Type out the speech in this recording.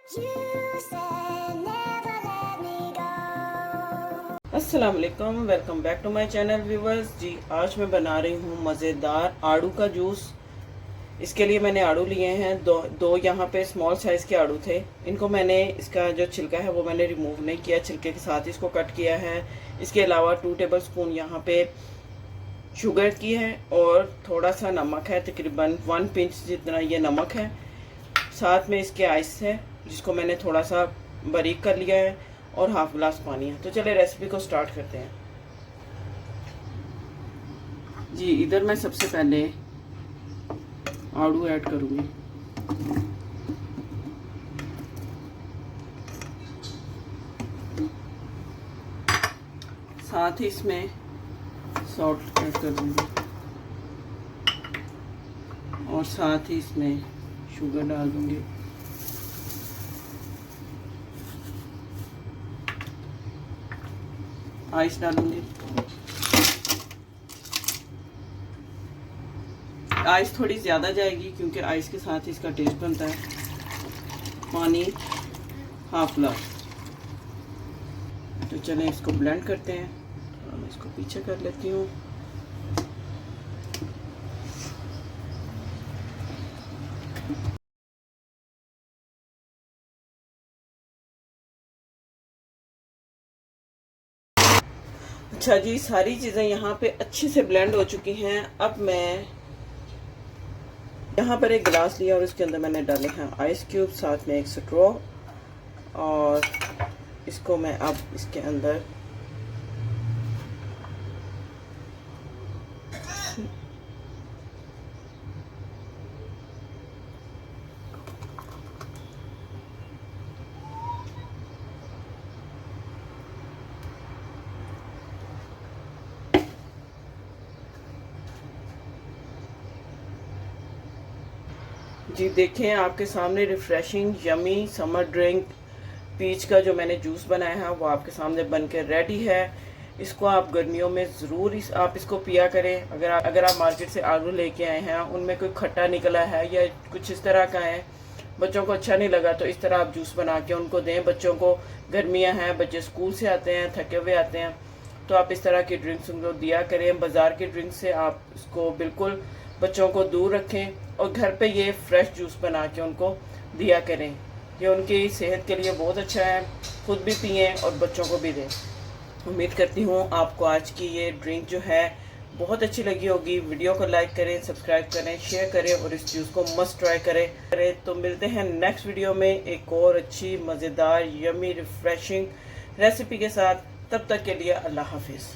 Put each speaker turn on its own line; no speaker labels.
अस्सलाम वालेकुम, welcome back to my channel viewers. जी, आज मैं बना रही हूँ मज़ेदार आड़ू का जूस। इसके लिए मैंने आड़ू लिए हैं, दो यहाँ पे स्मॉल साइज़ के आड़ू थे। इनको मैंने इसका जो छिलका है वो मैंने रिमूव नहीं किया, छिलके के साथ इसको कट किया है। इसके अलावा 2 टेबल स्पून यहाँ पे शुगर की है और थोड़ा सा नमक है, तकरीबन 1 पिंच जितना ये नमक है। साथ में इसके आइस है जिसको मैंने थोड़ा सा बारीक कर लिया है और हाफ ग्लास पानी है। तो चले रेसिपी को स्टार्ट करते हैं। जी, इधर मैं सबसे पहले आड़ू ऐड करूँगी। साथ ही इसमें सॉल्ट ऐड कर दूँगी और साथ ही इसमें शुगर डाल दूँगी। आइस डालूंगी। आइस थोड़ी ज़्यादा जाएगी क्योंकि आइस के साथ इसका टेस्ट बनता है। पानी हाफ ग्लास। तो चलें इसको ब्लेंड करते हैं। थोड़ा मैं इसको पीछे कर लेती हूँ। अच्छा जी, सारी चीज़ें यहाँ पे अच्छे से ब्लेंड हो चुकी हैं। अब मैं यहाँ पर एक गिलास लिया और इसके अंदर मैंने डाले हैं आइस क्यूब, साथ में एक स्ट्रॉ, और इसको मैं अब इसके अंदर जी देखें, आपके सामने refreshing yummy summer drink peach का जो मैंने जूस बनाया है वो आपके सामने बनकर रेडी है। इसको आप गर्मियों में ज़रूर आप इसको पिया करें। अगर आप मार्केट से आलू लेके आए हैं, उनमें कोई खट्टा निकला है या कुछ इस तरह का है, बच्चों को अच्छा नहीं लगा, तो इस तरह आप जूस बना के उनको दें। बच्चों को गर्मियाँ हैं, बच्चे स्कूल से आते हैं, थके हुए आते हैं, तो आप इस तरह की ड्रिंक्स उनको दिया करें। बाज़ार की ड्रिंक से आप इसको बिल्कुल बच्चों को दूर रखें और घर पे ये फ्रेश जूस बना के उनको दिया करें। ये उनकी सेहत के लिए बहुत अच्छा है। खुद भी पिएं और बच्चों को भी दें। उम्मीद करती हूँ आपको आज की ये ड्रिंक जो है बहुत अच्छी लगी होगी। वीडियो को लाइक करें, सब्सक्राइब करें, शेयर करें और इस जूस को मस्ट ट्राई करें। तो मिलते हैं नेक्स्ट वीडियो में एक और अच्छी मज़ेदार यमी रिफ्रेशिंग रेसिपी के साथ। तब तक के लिए अल्लाह हाफिज़।